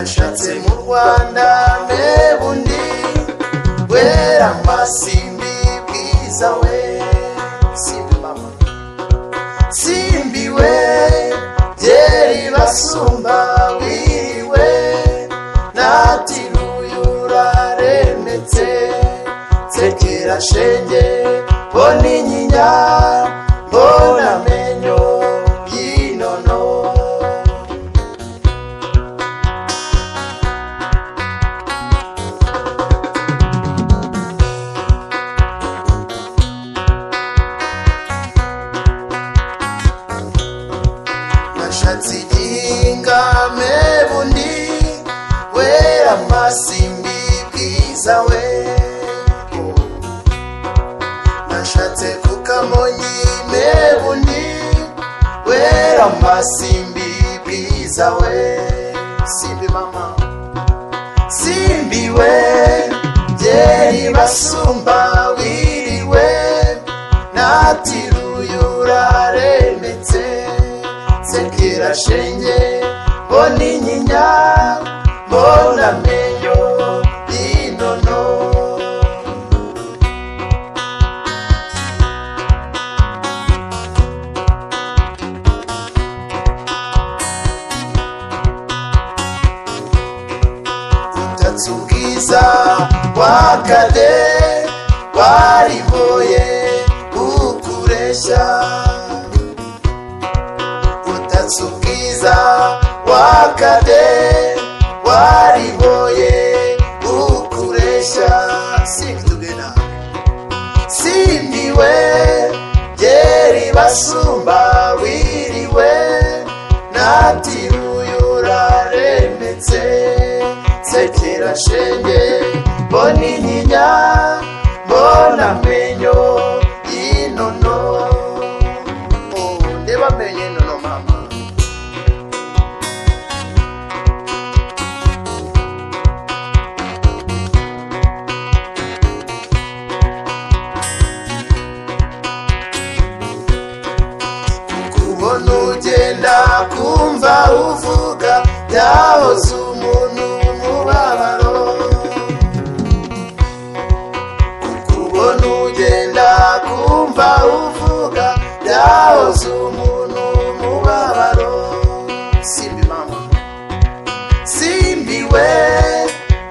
nashatse mu Rwanda mebundi wera masimbi bwiza we simbi mama simbi we byeri basumba wiwe natiruyura remetse sekera shenge boni nyinya bona menyo yinono nashatse igihinga mebundi wera masimbi bwiza we nashatse kukamonyi mebundi wera masimbi bwiza we simbi mama simbi we byeri basumba wiriwe natiruyura remetse sekera shenge boni nyinya bona menyo yinono utatsukiza wakade wariboye ukuresha utatsukiza wakade wariboye ukuresha sing together simbi we byeri basumba wiriwe natiruyura remetse sekera shenge boni nyinya bona menyo yinono ndeba menyo yinono mama kubona ugenda kumva uvuga byahoze umuntu mubabaro kubona ugenda kumva uvuga byahoze umuntu mubabaro simbi mama simbi we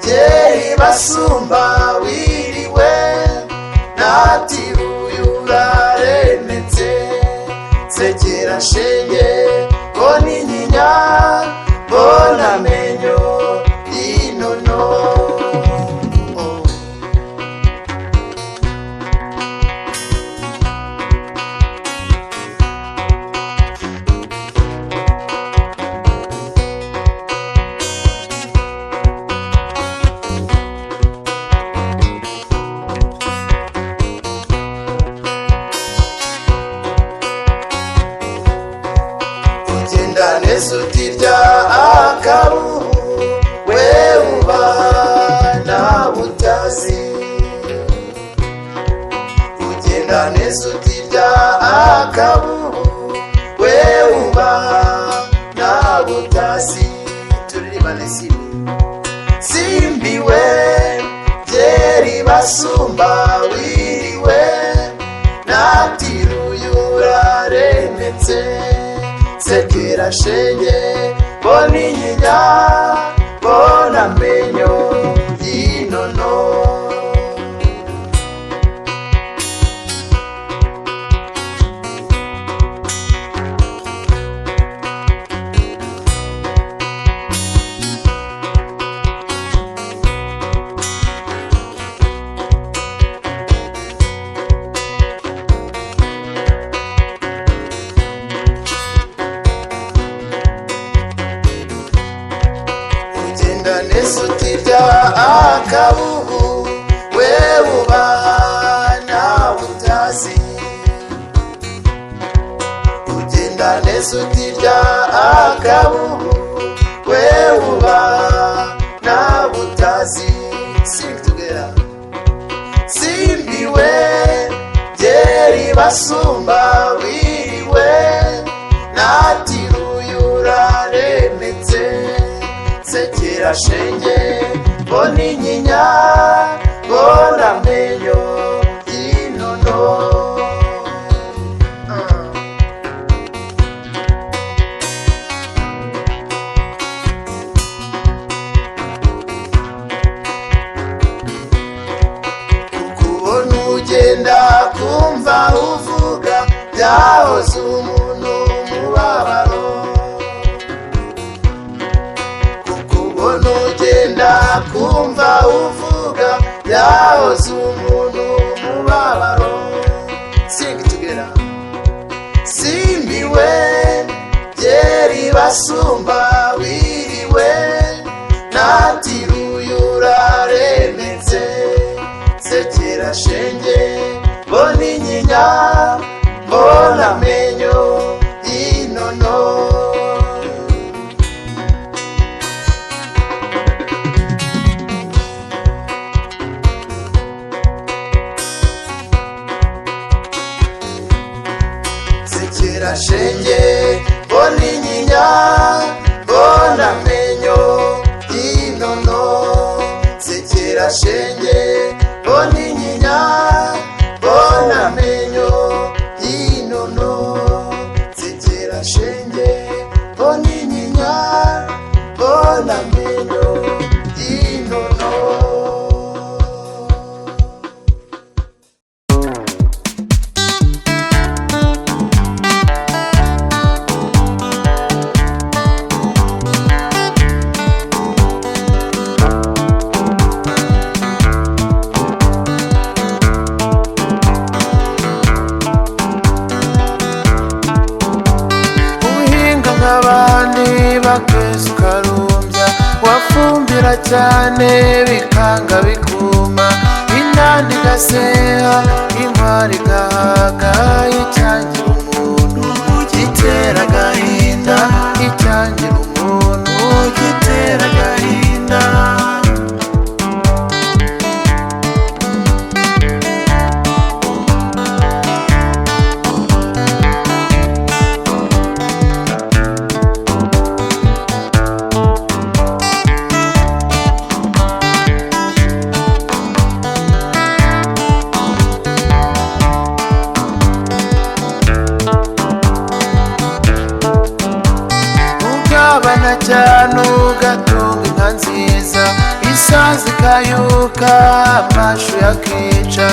byeri basumba wiriwe natiruyura remetse sekera shenge boni nyinya bona menyo yinono ugenda neza utirya akabuhu we uba nabutazi ugenda neza utirya akabuhu we uba nabutazi turibane simbi simbi we byeri basumba wiriwe natiruyura remetse sekera shenge boni nyinya bona menyo yinono utirya akabuhu we uba nabutazi ugenda neza utirya akabuhu we uba nabutazi sing together simbi we byeri basumba wiriwe natiruyura remetse sekera sekera shenge mbona inyinya mbona amenyo y'inono. Ukubona ugenda kumva uvuga byahoze umuntu umubabaro. Ukubona ugenda kumva uvuga byahoze umuntu umubabaro. Sing it together. Simbiwe byeri basumba wiriwe natiruye uraremetse. Sekera shenge mbona inyinya mbona amenyo y'inono. Sekera shenge mbona inyinya mbona amenyo y'inono. Sekera shenge mbona inyinya mbona amenyo y'inono. Sekera shenge mbona inyinya mbona amenyo y'inono. Abandi bakeza ukarumbya wafumbira cyane bikanga bikuma. Inani igaseha intwari igahaga. Icyangira umuntu gitera agahinda. Icyangira umuntu gitera agahinda. Ugabana cyane ugatunga inka nziza. Isazi ikayuka amashu yakica.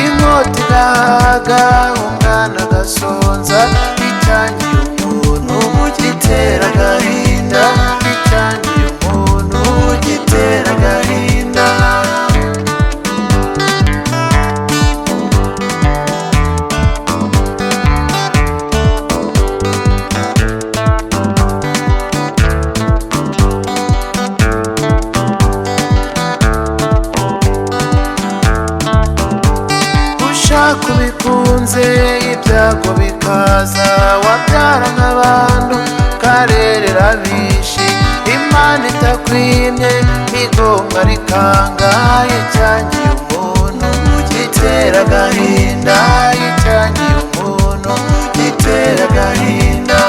Inkota igahaga umwana agasonza. Icyangiye umuntu gitera agahinda. Icyangiye umuntu gitera agahinda. Kubikunze ibyago bikaza. Wabyara nk'abantu karerera bishi. Imana itakwimye igomba rikanga. Icyangiye umuntu gitera agahinda. Icyangiye umuntu gitera agahinda.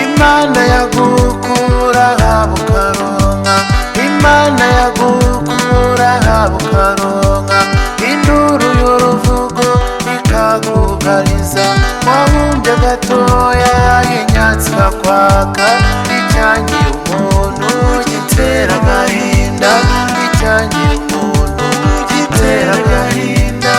Imana yagukura haba ukaronka. Imana yagukura haba ukaronka. Induru y'uruvugo ikakugariza. Wahumbye gatoya y'inyatsi ikakwaka. Icyangiye umuntu gitera agahinda. Icyangiye umuntu gitera agahinda.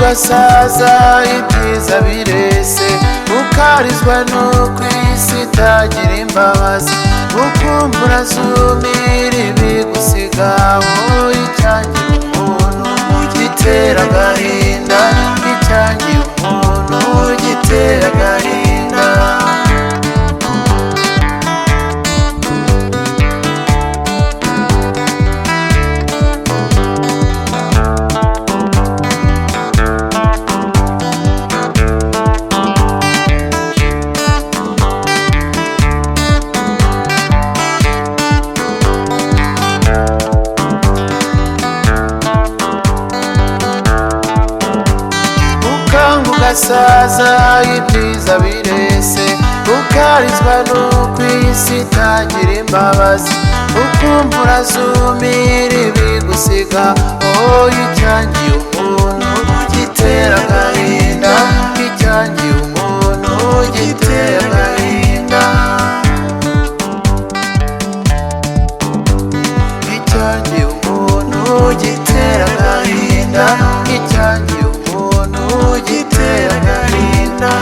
ugasaza ibyiza birese, ukarizwa nuko isi itagira imbabazi, ukumbura zumira ibigusiga, wowe icyangiye umuntu gitera agahinda, icyangiye umuntu gitera agahinda. Ugasaza ibyiza birese, ukarizwa nuko isi itagira imbabazi, ukumbura zumira ibigusiga, wowe icyangiye umuntu gitera agahinda, icyangiye umuntu gitera agahinda, icyangiye umuntu gitera agahinda, icyangiye umuntu gitera agahinda.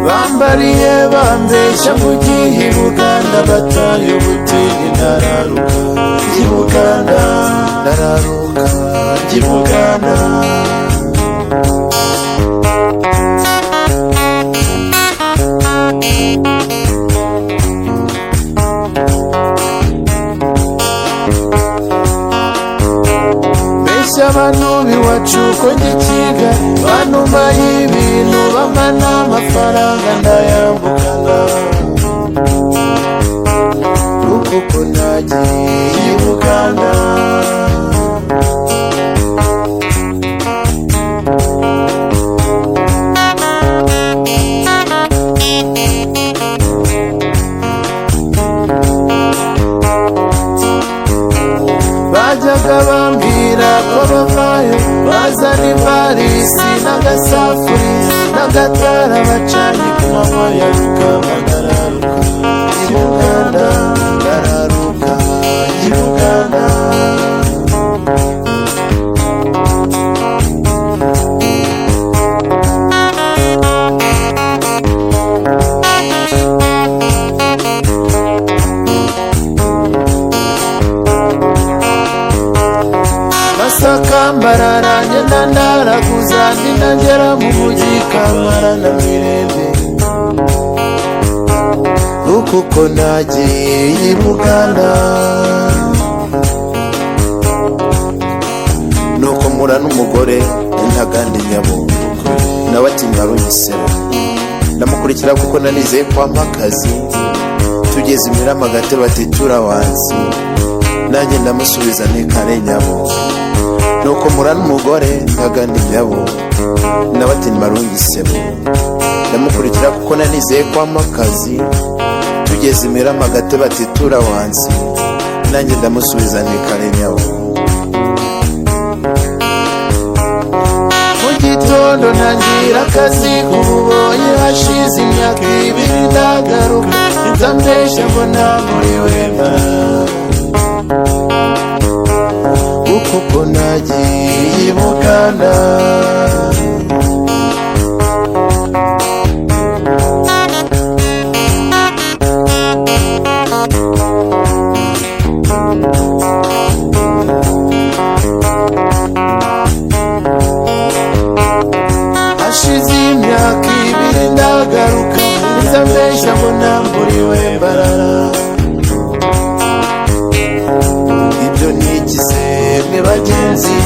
Bambariye bambeshya ngo ugiye i Buganda, bataye ubutini ndararuka njye i Buganda, ndararuka njye i Buganda. Mbeshya abantu b'iwacu ko njye Kigali, banuma y'ibintu bampa n'amafaranga ndayambukana, kuko nagiye i Buganda. Bajyaga bambwira ko bavayo bazana ivarisi n'agasafuriya n'agatara bacanye ku manywa ya rukaba, ndararuka i Buganda, ndararuka i Buganda. Masaka Mbarara ngenda ndaraguza, ndinagera mu mujyi Kamara na Mirembe, kuko nagiye i Buganda. Nuko mpura n'umugore Ntaganda Nyabungo, nawe ati Nyarugisera, ndamukurikira kuko nanizeye kwampa akazi. Tugeze Imirama Gatebe ati turawanzi, nanjye ndamusubiza nti kare Nyabungo. Nuko mpura n'umugore Ntaganda Nyabungo, nawe ati Nyarugisera, ndamukurikira kuko nanizeye kwampa akazi. Tugeze Imirama Gatebe ati turawanzi, nanjye ndamusubiza nti kare Nyabungo. Mu gitondo ntangira akazi, kubonye hashize imyaka 2 ndagaruka, nzambesha mbona muri Wema, kuko nagiye i Buganda. Hashize imyaka 2 ndagaruka, nzambesha mbona muri Wema. Ibyo nigize mwe bagenzi,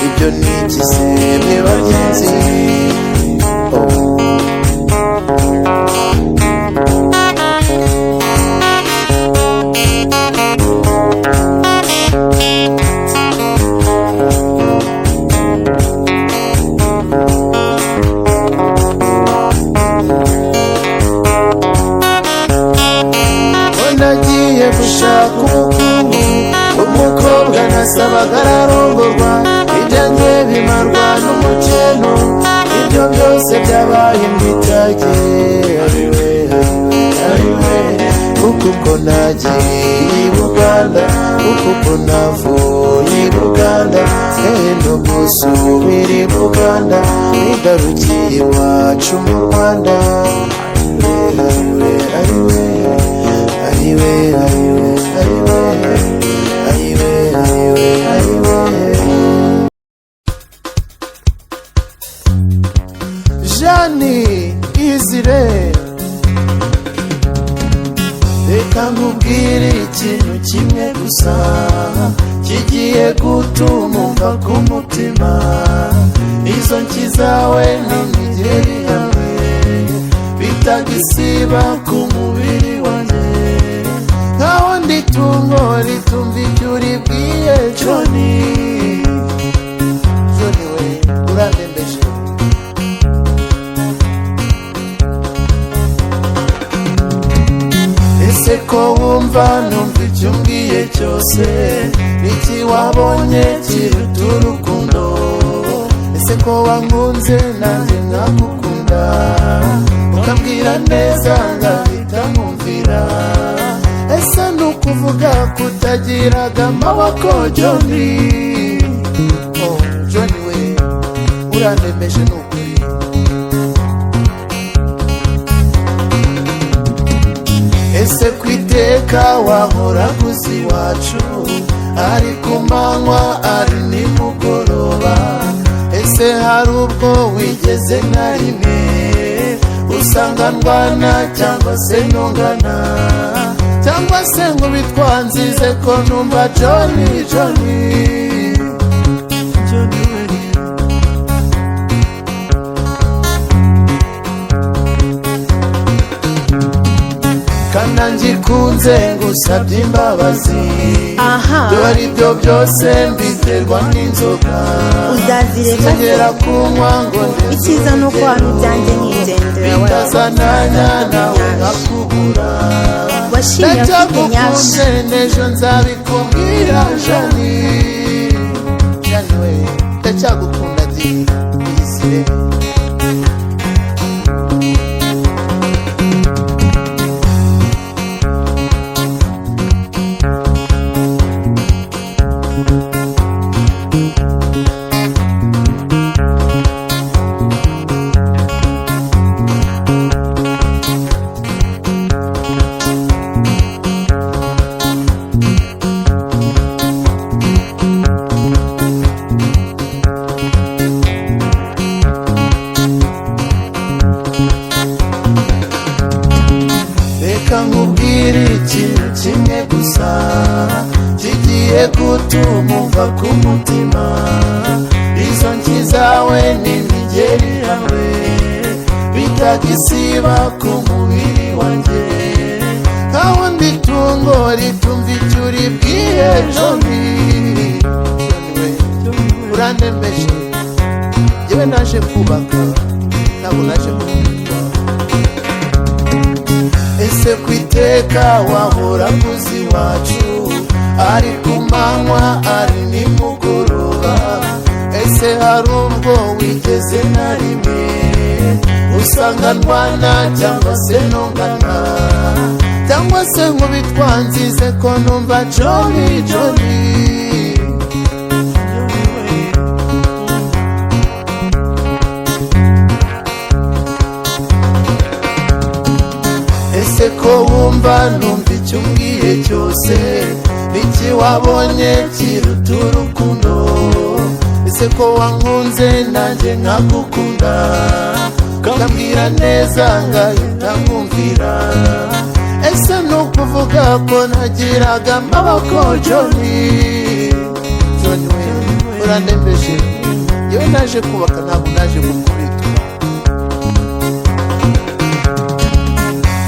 ibyo nigize mwe bagenzi. Nagiye gushaka ubukungu umudage kuko nagiye i Buganda kuko navuye i Buganda no gusubira i Buganda nigarukiye iwacu mu Rwanda Jani Izire reka nkubwire ikintu kimwe gusa kigiye gutuma umva ku mutima izo nki zawe n'imigeri yawe bitagisiba ku mubiri wanjye nkaho ndi tungo ritumva ibyo uribwiye Johnny we urandembeje ese ko wumva numva icyo umbwiye cyose niki wabonye kiruta urukundo ese ko wankunze nanjye nkagukunda ukambwira neza ngahita nkumvira ese nukuvuga kutagiraga amaboko Johnny Johnny we urandembeje nukuri ese kwiteka wahora gusa iwacu ari ku manywa ari nimugoroba ese hari ubwo wigeze na rimwe usanga ndwana cyangwa se ntungana cyangwa se ngo bitwanzize ko numva Johnny kana ngikunze ngusabye imbabazi dore ibyo byose mbiterwa n'inzoga uzazireka kunywa ngo icyiza nuko hano ibyanjye nigendera bitazananya nawe nkakubura washimye afite nyasha n'ejo nzabikubwira Jani we ndacyagukunda Izire nkubwire ikintu kimwe gusa kigiye gutuma umva ku mutima izo nki zawe n'imigeri yawe bitagisiba ku mubiri wanjye nkaho ndi tungo ritumva icyo uribwiye Johnny we urandembeje yewe naje kubaka ntabwo naje kubaka ese kwiteka wahora kuzi iwacu ari ku manywa ari nimugoroba ese hari ubwo wigeze na rimwe usanga ndwana cyangwa se ntungana cyangwa se ngo bitwanzize ko numva Johnny ese ko wumva numva icyo umbwiye cyose niki wabonye kiruta urukundo ese ko wankunze nanjye nkagukunda ukambwira neza ngahita nkumvira ese nukuvuga ko nagiraga amaboko Johnny we urandembeje yewe naje kubaka ntabwo naje gukubitwa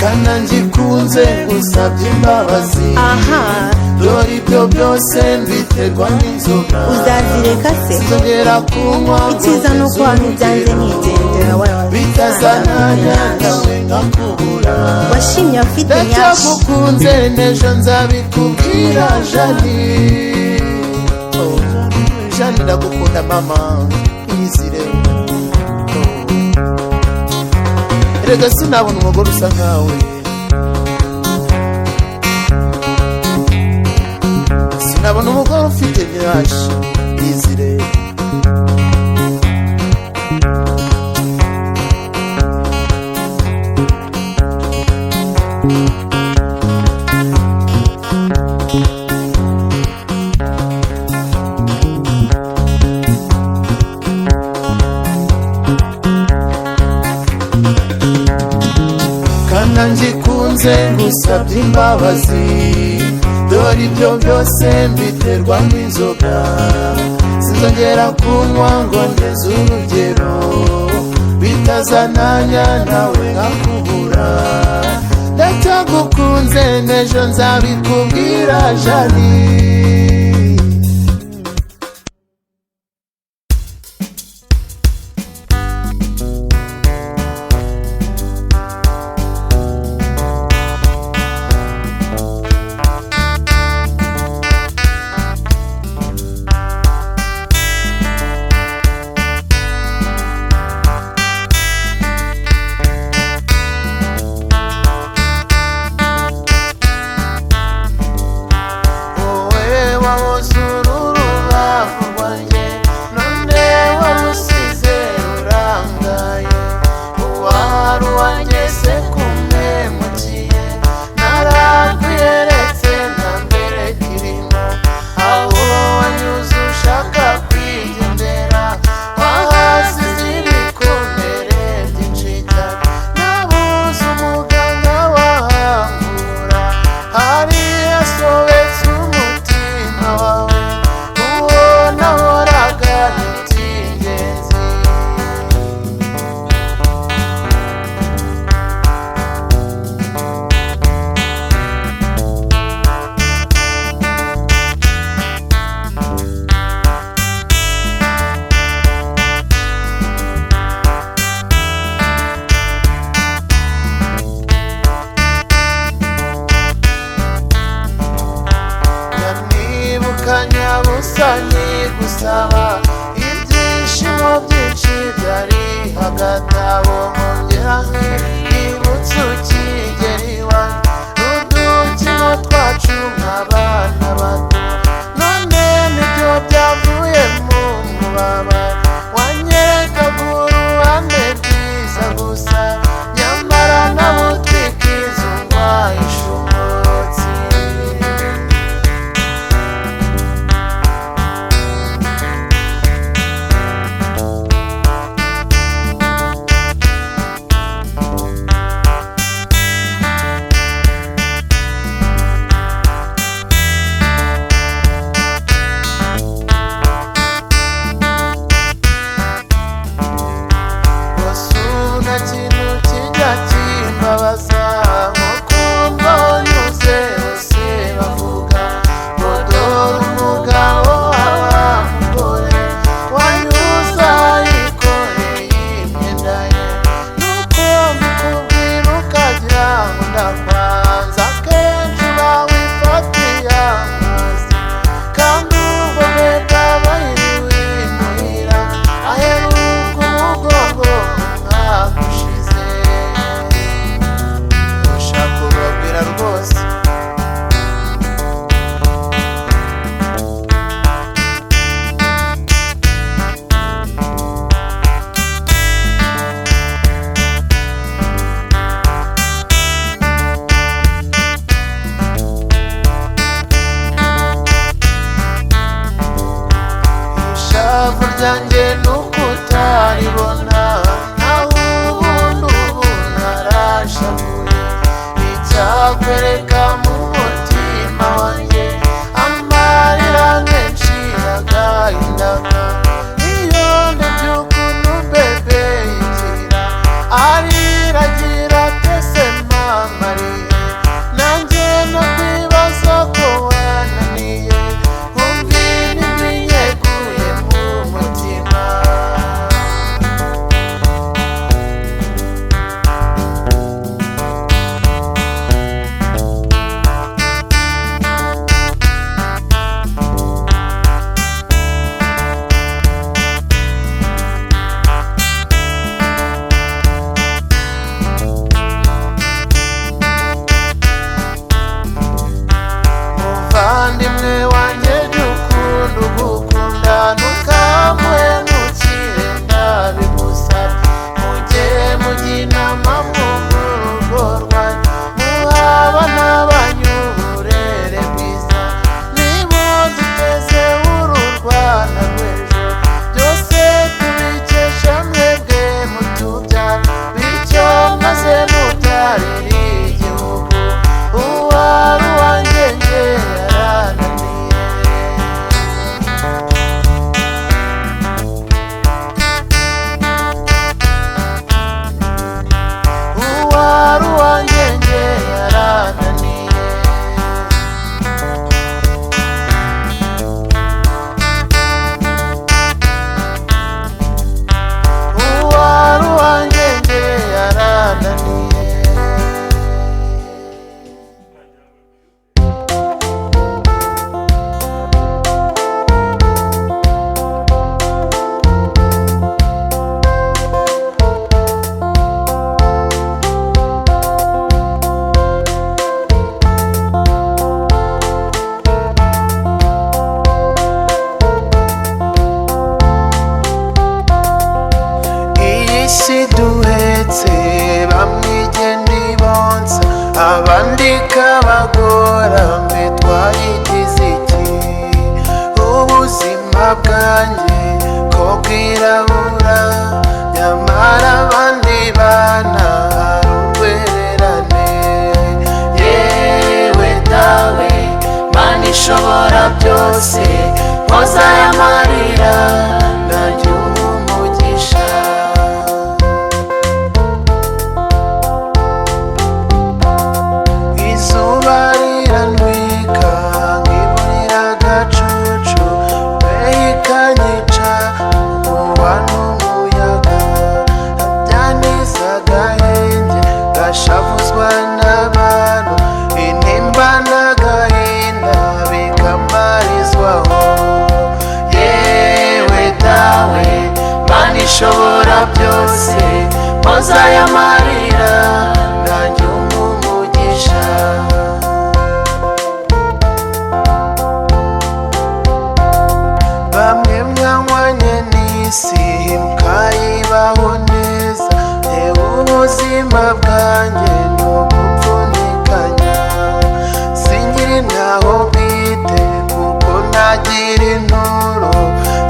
kana ngikunze ngusabye imbabazi dore ibyo byose mbiterwa n'inzoga uzazireka se sinzongera kunywa icyiza nuko hano ibyanjye nigendera bitazananya nawe nkakubura washimye afite nyasha ndacyagukunze n'ejo nzabikubwira Jani ndagukunda mama Izire erega sinabona umugore usa nkawe, sinabona umugore ufite nyashi yizire. Kana ngikunze ngusabye imbabazi, dore ibyo byose mbiterwa n'inzoga, sinzongera kunywa ngo ngeze urugero, bitazananya nawe nkakubura. Ndacyagukunze n'ejo nzabikubwira jali. Kanyabusanyi gusaba ibyishimo byinshi byari hagati aho, nkongera nkibutsa ukigera iwanjye udukino twacu nk'abana bato, none nibyo byavuye mu mubabaro. Wanyerekaga uruhande rwiza gusa, nyamara nabo twikizungwa ishumutsi. Kimbabaza nko kumva nyuze bose bavuga ngo dore umugabo w'abagore wanyuza yikoreye imyenda ye, nuko mbikubwira ukagira ngo ndakwanza. Akenshi uba wifatiye amazi kandi ubwo bwabaye wimuhira, aheruka umugongo umwaka ushize. Rwose ishavu ryanjye nuko utaribona, naho ubundi ubu narashavuye. Icyakwereka mu mutima wanjye amarira menshi y'agahinda, iyo ndebye ukuntu bebe yigira ariragira tese mamariye, nanjye no kwibaza ko wananiye, nkumva inimbi yeguye mu mutima. abandi kabagora mbe twayigize iki? Ubuzima bwanjye ko bwirabura, nyamara abandi bana hari urwererane. Yewe dawe Mana ishobora byose, mpoza aya marira nanjye umpe umugisha. Izuba rirantwika nkiburira agacucu, imbeho ikanyica umuba n'umuyaga, byantiza agahenge gashavuzwa n'abantu, intimba n'agahinda bikamarizwaho. Yewe dawe Mana ishobora byose, mpoza aya marira nanjye umpe umugisha. Bamwe mwanywanye n'isi mukayibaho neza, yewe ubuzima bwanjye ni ugupfunikanya. Singira intaho bwite kuko ntagira inturo,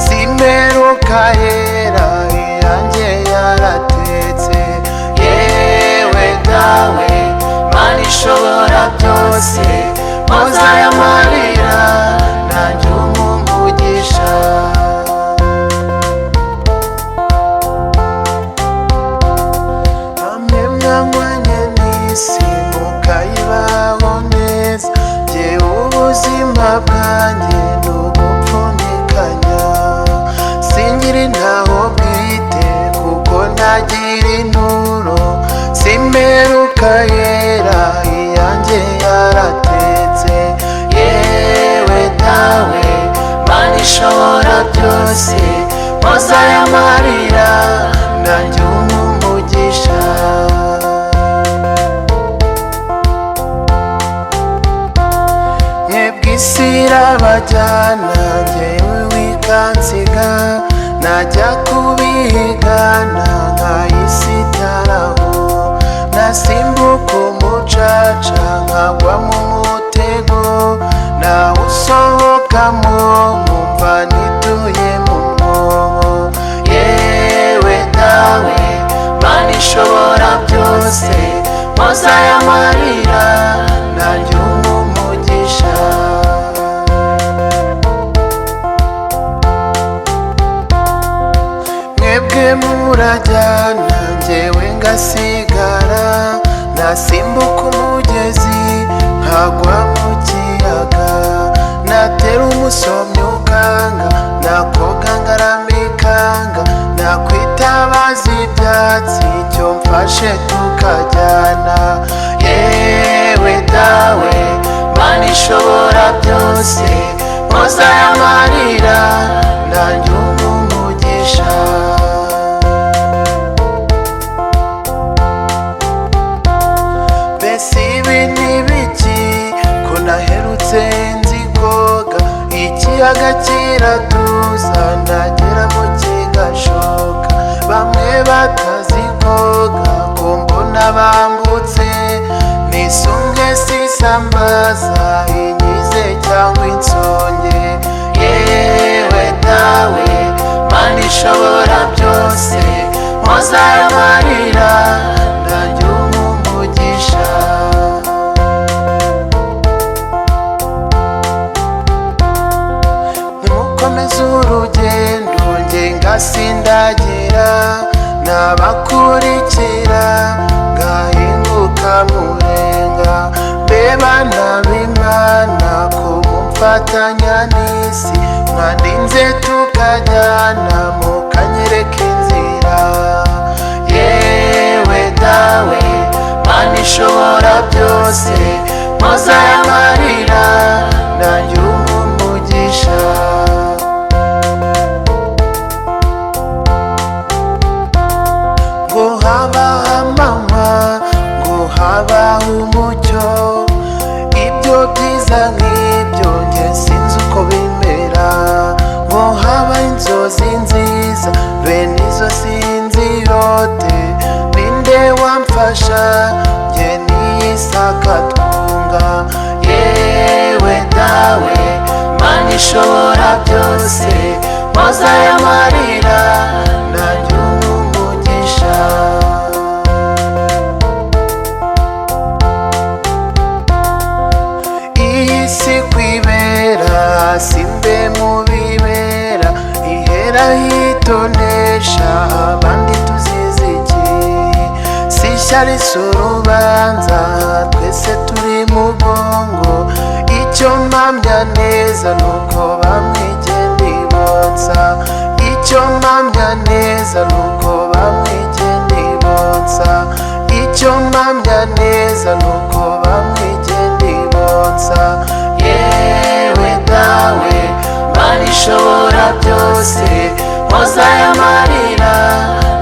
simperuka yera iyanjye yaratetse. Yewe dawe Mana ishobora byose, mpoza aya marira nanjye umpe umugisha. Bamwe mwanywanye n'isi mukayibaho neza, jyewe ubuzima bwanjye ni ugupfunikanya. Singira intaho bwite kuko ntagira inturo, simperuka yera iyanjye yaratetse. Yewe dawe Mana ishobora byose, mpoza aya marira nanjye umpe umugisha. Mwebwe isi irabajyana njyewe wikansiga, najya kubigana nkayisitaraho, nasimbuka umucaca nkagwa mu mutego, nawusohokamo nkumva nituye mu mwobo. Yewe dawe Mana ishobora byose, mpoza aya marira nanjye umpe umugisha. Mwebwe murajyana njyewe ngasigara, nasimbuka umugezi nkagwa mu kiyaga, natera umusomyo ukanga, nakoga ngaramikanga, nakwitabaza ibyatsi icyo mfashe tukajyana. Yewe dawe Mana ishobora byose, mpoza aya marira nanjye umpe umugisha. Mbese ibi ni biki ko naherutse nzi koga, ikiyaga kiratuza nageramo kigashoka. Bamwe batazi koga ko mbona bambutse, nisunge sisambaza inyize cyangwa insonge. Yewe dawe Mana ishobora byose, mpoza aya marira nanjye umpe umugisha. Nimukomeze urugendo njye ngasindagira, nabakurikira ngahinguka murenga. Mbe bana b'Imana ko mumfatanya n'isi, mwandinze tukajyana mukanyereka inzira. Yewe dawe Mana ishobora byose, mpoza aya marira nanjye umpe umugisha. Ngo habaho amanywa, ngo habaho umucyo, ibyo byiza nk'ibyo njye sinzi uko bimera. Ngo haba inzozi nziza, bene izo sinzirote, ninde wamfasha njye niyisa akatunga. Yewe dawe Mana ishobora byose, mpoza aya marira nanjye umugisha. Iyi si kwibera simbe mu bibera, ihera hitonesha abandi tuzizi iki? Si ishyari si urubanza twese turi mu bwongo, icyo mpamya neza nuko bamwe igenda ibotsa, icyo mpamya neza nuko bamwe igenda ibotsa, icyo mpamya neza nuko bamwe igenda ibotsa. Yewe dawe Mana ishobora byose, mpoza aya marira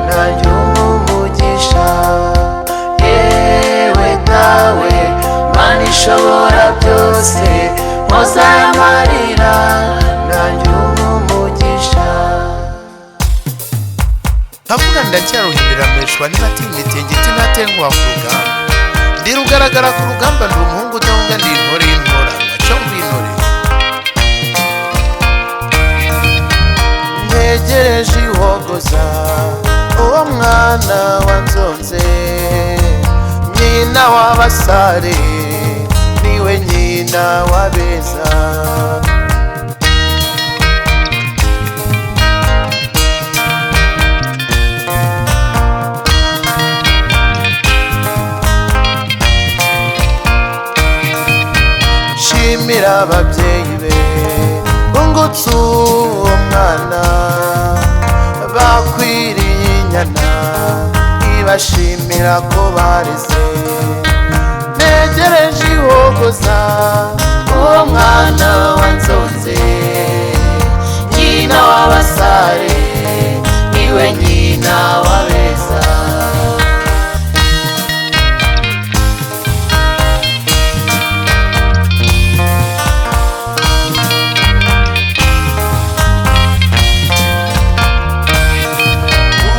nanjye umugisha. Yewe dawe Mana ishobora byose, mpoza aya marira nanjye umugisha. Nkavuga ndacyaruhirira mweshwa ninatinya itingiti ntatenguha ku rugamba, ndi rugaragara ku rugamba, ndi umuhungu udahunga, ndi intore y'intoranwa cyo ngwinore. Ntegereje ihogoza uwo mwana wanzonze, nyina w'abasare niwe nyina w'abeza. Shimira ababyeyi be bungutse uwo mwana, bakwiriye inyana ibashimira ko bareze. Ntegereje ihogoza uwo mwana wanzonze, nyina w'abasare niwe nyina w'abeza.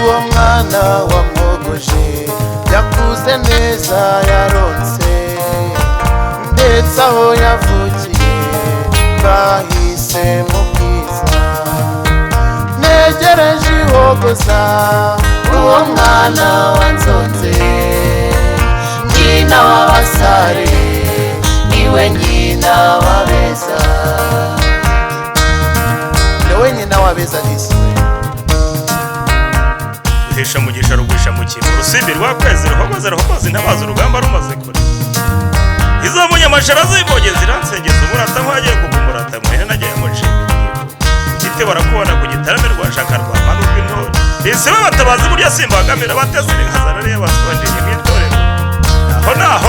Uwo mwana wamwogoje yakuze neza yaronse, ndetse aho yavukiye bahise mu bwiza. Ntegereje ihogoza uwo mwana wanzonze, nyina w'abasare niwe nyina w'abeza. Niwe nyina w'abeza disiwe. Ruhesha mugisha rugwisha mu kintu, urusimbi rwakwezi ruhogoza ruhogoza intabaza urugamba rumaze kure. Izo munyamashara zibogeze ziransengeza umurata nk'uwagiye kugumurata muhene nagiye mushimira. Igiti barakubona ku gitarame rwa shaka rwa Manu rw'intore, bise batabazi burya simbagamira bateze inkazana rero basubanje mw'itorero. Naho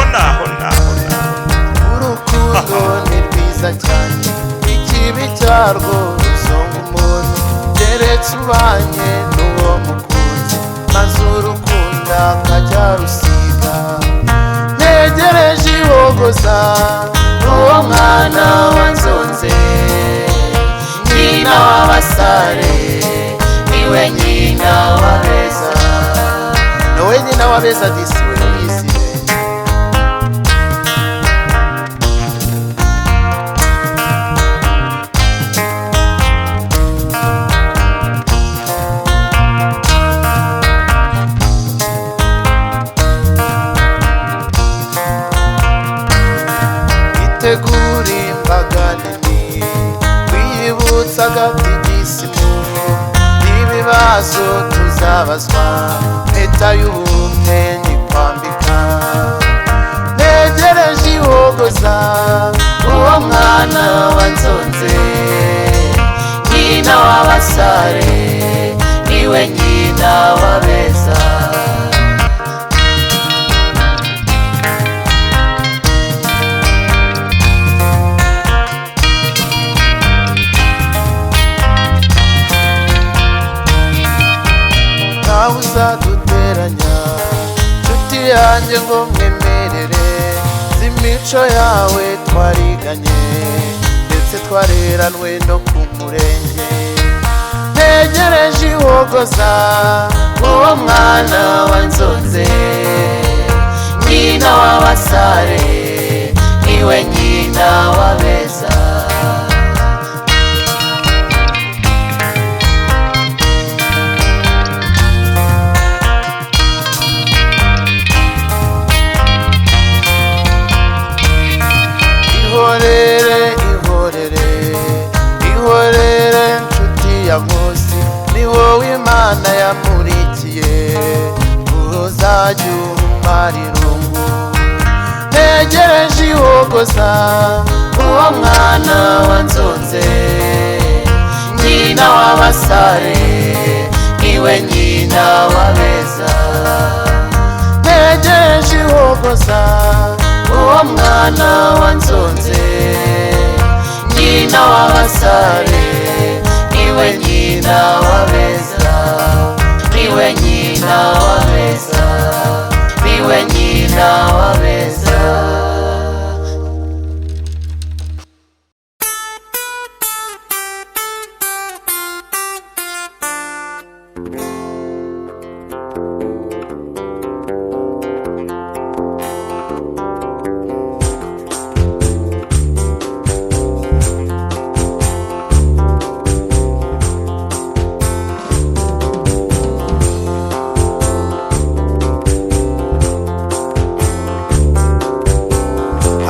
urukundo ni rwiza cyane, ikibi cyarwo rusonga umuntu, keretse ubanye n'uwo mukunzi maze urukunda akajya rusiga. Ntegereje ihogoza uwo mwana wanzonze, nyina w'abasare niwe nyina w'abeza. Niwe nyina w'abeza disiwe uyizire. Tegura imbaga nini, wiyibutsa agatigisimu n'ibibazo tuzabazwa, leta y'ubumwe nyikwambika. Ntegereje ihogoza uwo mwana wanzonze, nyina w'abasare niwe nyina w'abeza. Uzaduteranya nshuti yanjye ngo mwemerere, z'imico yawe twariganye ndetse twareranwe no ku murenge. Ntegereje ihogoza uwo mwana wanzonze, nyina w'abasare niwe nyina w'abeza. Ihorere, ihorere, ihorere nshuti ya Nkusi, ni wowe Imana yamurikiye uzajya umara irungu. Ntegereje ihogoza uwo mwana wanzonze, nyina w'abasare, niwe nyina w'abeza. ntegereje ihogoza uwo mwana wanzonze, nyina w'abasare, niwe nyina w'abeza, niwe nyina w'abeza, niwe nyina w'abeza.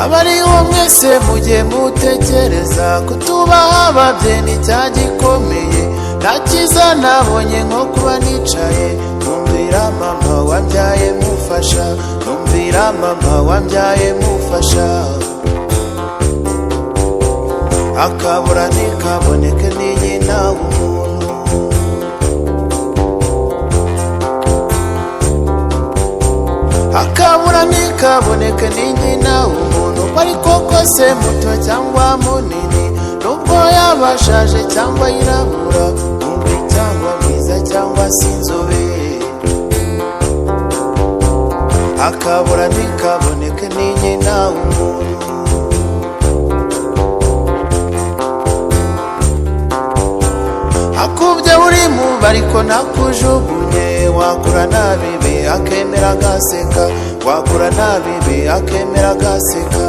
abariho mwese mujye mutekereza kutubaha ababyeyi ni cya gikomeye. nta cyiza nabonye nko kuba nicaye numvira mama wambyaye mufasha, numvira mama wambyaye mufasha. akabura ntikaboneke ni nyina w'umuntu. akabura ntikaboneke ni nyina w'umuntu. ariko kose muto cyangwa munini, nubwo yabashaje cyangwa yirabura, mubi cyangwa mwiza cyangwa si inzobe. akabura ntikaboneke ni nyina w'umuntu. akubye uri mubi ariko nakujugunye, wakura nabibi akemera agaseka, wakura nabibi akemera agaseka.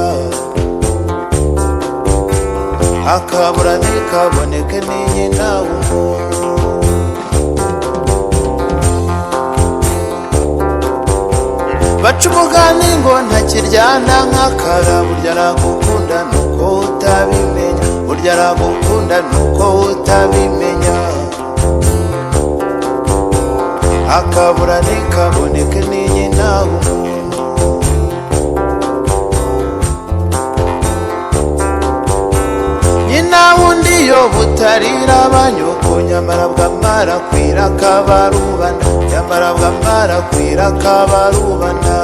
akabura ntikaboneke ni nyina w'umuntu. baca umugani ngo ntakiryana nk'akara, burya aragukunda nuko utabimenya, burya aragukunda nuko utabimenya. akabura ntikaboneke ni nyina w'umuntu. nyina wundi yo butarira abanyoko, nyamara bwamara kwira kabarubana, nyamara bwamara kwira kabarubana.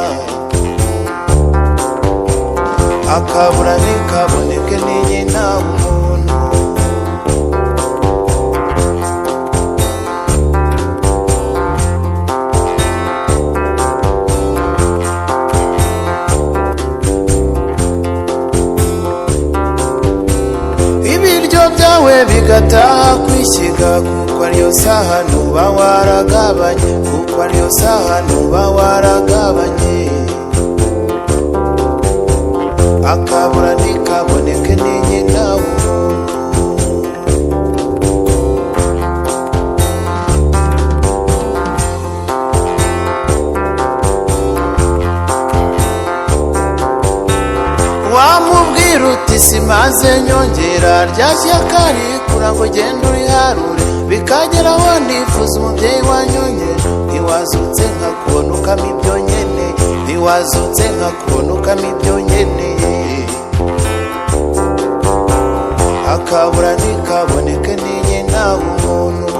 akabura ntikaboneke ni nyina w'umuntu. byawe bigataha kwishyiga, kuko ariyo saha nuba waragabanye, kuko ariyo saha nuba waragabanye. akabura ntikaboneke ni nyina w'umuntu. wamubwira uti simaze nyongera, ryashya karikura ngo genda uriharure, bikageraho nifuza umubyeyi wanyonyeje. ntiwazutse nkakubona ukama ibyo nkeneye, ntiwazutse nkakubona ukama ibyo nkeneye. akabura ntikaboneke ni nyina w'umuntu.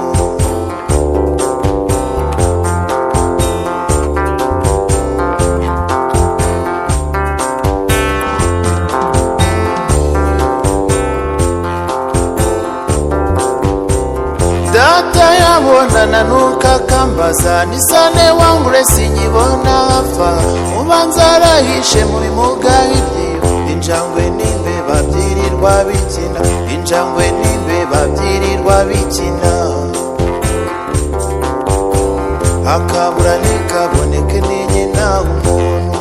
data yabonana nukakambaza, nisane wangure sinyibona hafa, ubanza arahishe mu bimuga ibyibo. injangwe n'imbeba byirirwa bikina, injangwe n'imbeba byirirwa bikina. akabura ntikaboneke ni nyina w'umuntu.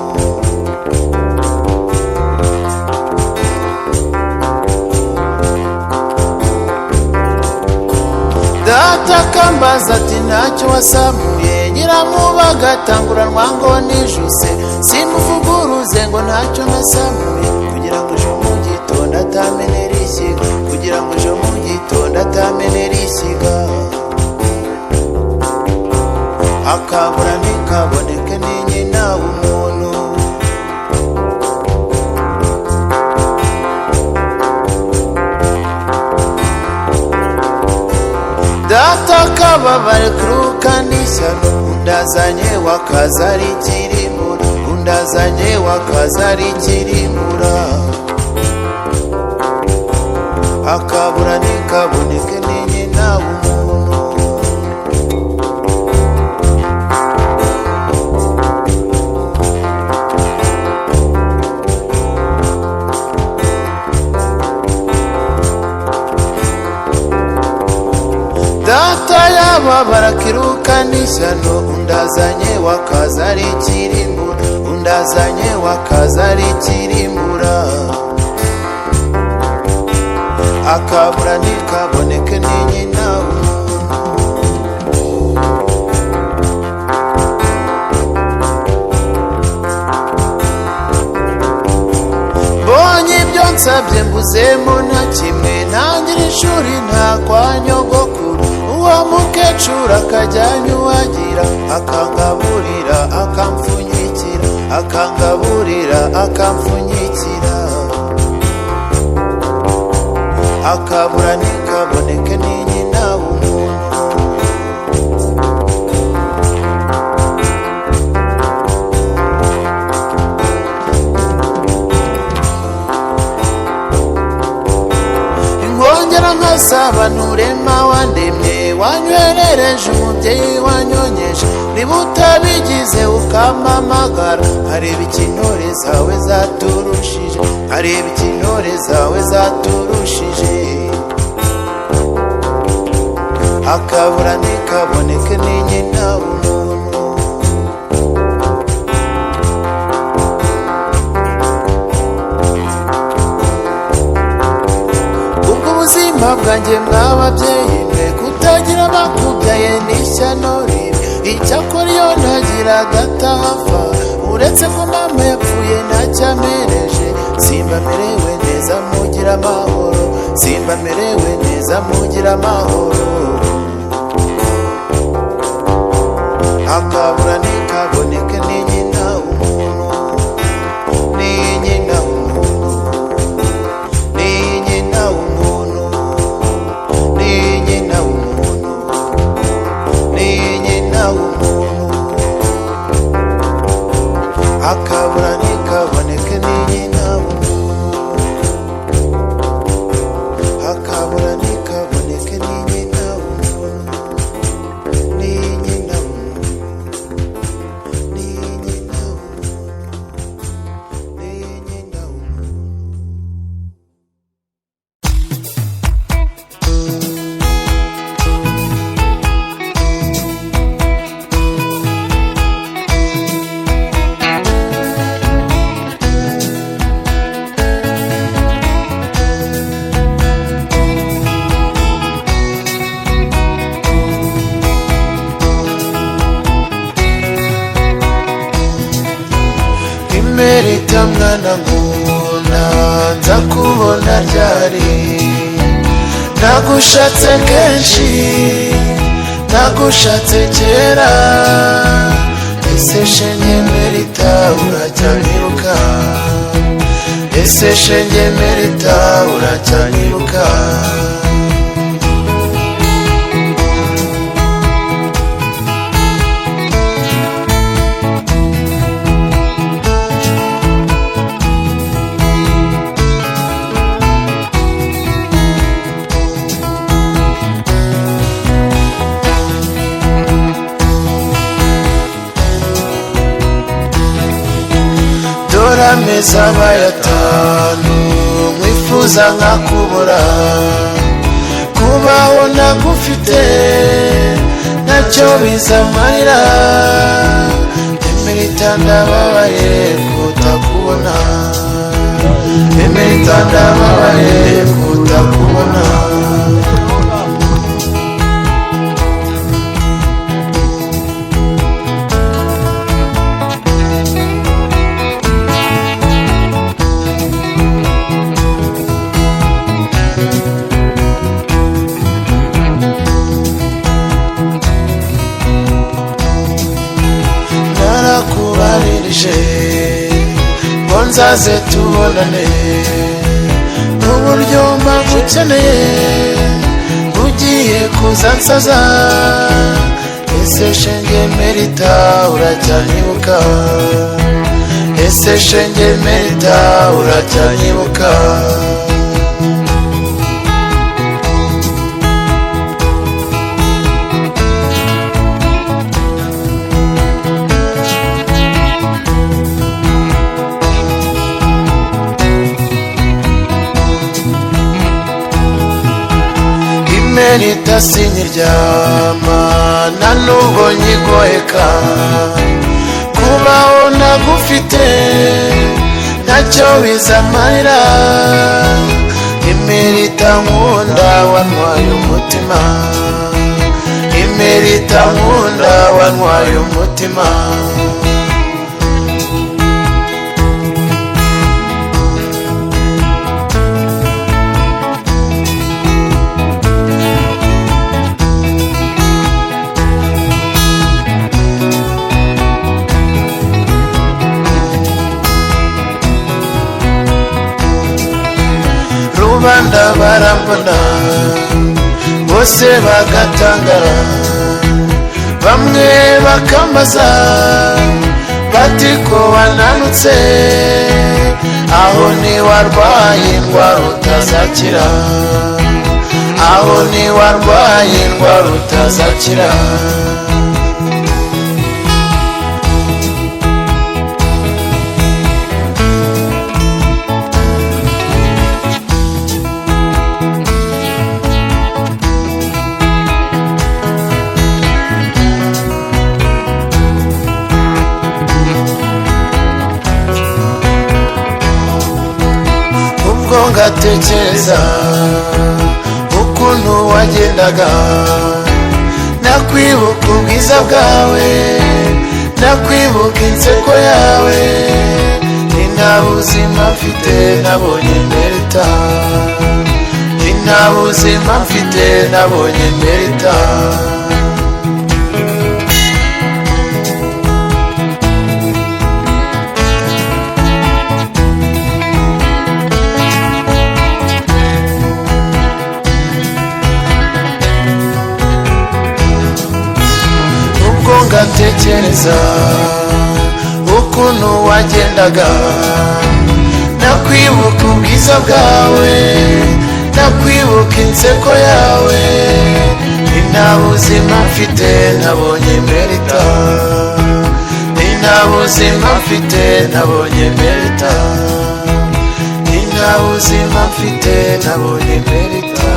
data akambaza ati ntacyo wasamuye, nyiramuba agatanguranwa ngo nijuse, simuvuguruze ngo ntacyo nasamuye, kugira ngo ejo mu gitondo atamenera ishyiga, kugira ngo ejo mu gitondo atamenera ishyiga. Akabura ntikaboneke ni nyina w'umuntu. Data akababare kuruka n'ishyano, undazanye wakaza ari kirimura, undazanye wakaza ari kirimura. Akabura ntikaboneke ni nyina w'umuntu. Data yababara kiruka n'ishyano, undazanye wakaza ari kirimura, undazanye wakaza ari kirimura. Akabura ntikaboneke ni nyina w'umuntu. Mbonye ibyo nsabye mbuzemo nta kimwe, ntangira ishuri nta kwa nyogokuru, uwo mukecuru akajyanye uwagira, akangaburira akampfunyikira, akangaburira akampfunyikira. Akabura ntikaboneke ni nyina w'umuntu. Nkongera nkasaba nturema wandemye, wanywerereje umubyeyi wanyonyeje, niba utabigize ukampamagara, hareba ikintore zawe zaturushije, hareba ikintore zawe zaturushije. Akabura ntikaboneke ni nyina w'umuntu. Ubwo ubuzima bwanjye mw'ababyeyi mwe, kutagira abakubyaye n'ishyano ribi, icyakora iyo ntagira data hapfa, uretse ko mama yapfuye ntacyamereje, simba merewe neza mugira amahoro, simba merewe neza mugira amahoro. Akabura ntikaboneke ni nyina w'umuntu, ni nyina w'umuntu, ni nyina w'umuntu, ni nyina w'umuntu, ni nyina w'umuntu. Akabura ntikaboneke ni nyina w'umuntu. Akabura ntikaboneke ni nyina w'umuntu, ni nyina w'umuntu, ni nyina w'umuntu, ni nyina w'umuntu. Imerita mwana nkunda, nza kubona ryari, nagushatse kenshi, nagushatse kera, ese shenge merita uracyanyibuka, ese shenge merita uracyanyibuka. Ameza bayatanu, mwifuza nkakubura, kubaho ntagufite ntacyo bizamarira. Emerita ndababaye kutakubona, Emerita ndababaye kutakubona. twateganije ngo nzaze tubonane n'uburyo mbagukeneye ugiye kuza nsaza ese shenge merita uracyanyibuka ese shenge merita uracyanyibuka merita sinyiryama na nubwo nyigoheka kubaho nagufite ntacyo bizamarira imerita nkunda wantwaye umutima imerita nkunda wantwaye umutima rubanda barambona bose bagatangara bamwe bakambaza bati ko wananutse aho ntiwarwaye indwara utazakira aho ntiwarwaye indwara utazakira ngatekereza ukuntu wagendaga nakwibuka ubwiza bwawe nakwibuka inseko yawe ni nta buzima mfite nabonye merita ni nta buzima mfite nabonye merita ngatekereza ukuntu wagendaga nakwibuka ubwiza bwawe nakwibuka inseko yawe ni nta buzima mfite nabonye merita ni nta buzima mfite nabonye merita ni nta buzima mfite nabonye merita